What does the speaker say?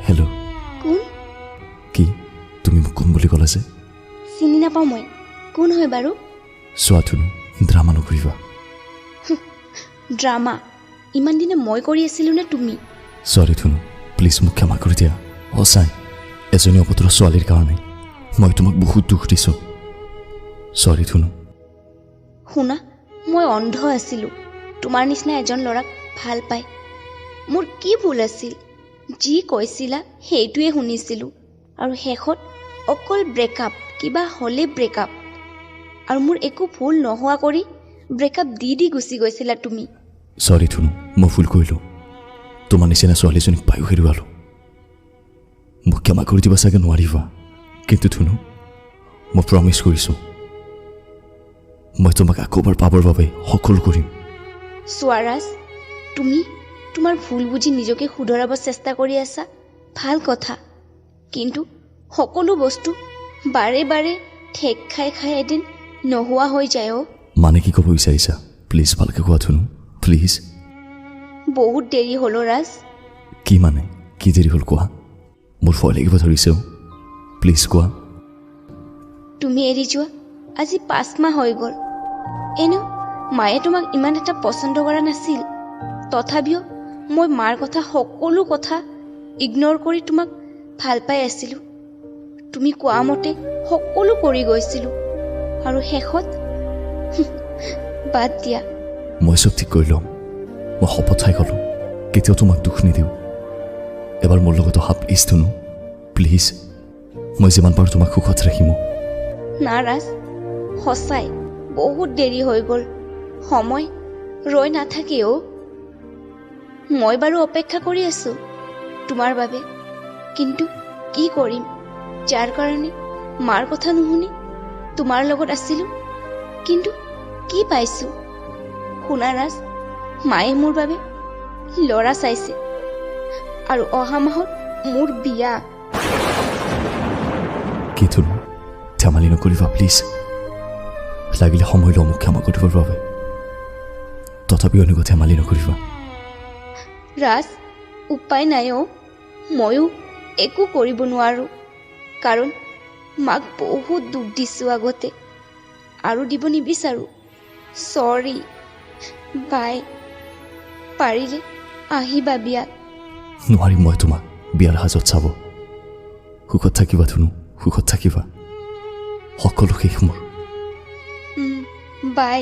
Hello' কোন? কি তুমি মোক কোন বুলি ক'লা যে? চিনি নাপাওঁ মই। কোন হয় বাৰু? চোৱা ধুনু, ড্ৰামা নকৰিবা। ড্ৰামা ইমান দিনে মই কৰি আছিলোঁ নে তুমি? চৰি ধুনু, প্লিজ মোক ক্ষমা কৰি দিয়া। সঁচাই এজনী অপত্ৰ ছোৱালীৰ কাৰণে মই তোমাক বহুত দুখ দিছোঁ। চৰি ধুনু। শুনা, মই অন্ধ আছিলোঁ। তোমাৰ নিচিনা এজন ল'ৰাক ভাল পাই মোৰ কি ভুল আছিল? যি কৈছিলা সেইটোৱে শুনিছিলোঁ, আৰু শেষত অকল ব্ৰেকআপ, কিবা হ'লে ব্ৰেকআপ, আৰু মোৰ একো ভুল নোহোৱা কৰি ব্ৰেকআপ দি গুচি গৈছিলা তুমি। চৰি ধুনু, মই ভুল কৰিলোঁ। তোমাৰ নিচিনা ছোৱালীজনীক পায়ো হেৰুৱালোঁ। মোক ক্ষমা কৰি দিবা চাগে নোৱাৰিবা, কিন্তু ধুনু মই প্ৰমিছ কৰিছোঁ মই তোমাক আকৌবাৰ পাবৰ বাবে সকলো কৰিম। সোৱাৰাজ, তুমি তোমাৰ ভুল বুজি নিজকে শুধৰাব চেষ্টা কৰি আছা, ভাল কথা, কিন্তু সকলো বস্তু বাৰে বাৰে ঠেক খাই খাই এদিন নোহোৱা হৈ যায়। মানে কি ক'ব বিচাৰিছা? প্লিজ ভালকৈ কোৱা ধুনু, প্লিজ। বহুত দেৰি হ'ল ৰাজ। কি মানে? কি দেৰি হ'ল কোৱা? মোৰ ভয় লাগিব ধৰিছে। প্লিজ কোৱা। তুমি এৰি যোৱা আজি 5 মাহ হৈ গ'ল। এনেও মায়ে তোমাক ইমান এটা পচন্দ কৰা নাছিল, তথাপিও মই মাৰ কথা, সকলো কথা ইগন'ৰ কৰি তোমাক ভাল পাই আছিলোঁ। তুমি কোৱা মতে সকলো কৰি গৈছিলোঁ, আৰু শেষত বাদ দিয়া। মই চব ঠিক কৰি ল'ম। মই শপত খাই গ'লোঁ, কেতিয়াও তোমাক দুখ নিদিওঁ। এবাৰ মোৰ লগত অহা প্লিজ ধুনু, প্লিজ। মই যিমান পাৰোঁ তোমাক সুখত ৰাখিম। না ৰাজ, সঁচাই বহুত দেৰি হৈ গ'ল। সময় ৰৈ নাথাকে। মই বাৰু অপেক্ষা কৰি আছোঁ তোমাৰ বাবে, কিন্তু কি কৰিম? যাৰ কাৰণে মাৰ কথা নুশুনি তোমাৰ লগত আছিলোঁ, কিন্তু কি পাইছোঁ? শুনা ৰাজ, মায়ে মোৰ বাবে ল'ৰা চাইছে, আৰু অহা মাহত মোৰ বিয়া। কি ধুনু, ধেমালি নকৰিবা প্লিজ। লাগিলে সময় লওঁ মোক ক্ষমা কৰিবৰ বাবে, তথাপিও এনেকুৱা ধেমালি নকৰিবা। ৰাজ, উপায় নাই। ময়ো একো কৰিব নোৱাৰোঁ, কাৰণ মাক বহুত দুখ দিছোঁ আগতে, আৰু দিব নিবিচাৰোঁ। চৰি। বাই। পাৰিলে আহিবা বিয়াত। নোৱাৰিম মই তোমাক বিয়াৰ সাজত চাব। সুখত থাকিবা ধুনু, সুখত থাকিবা। সকলো শেষ মোৰ। বাই।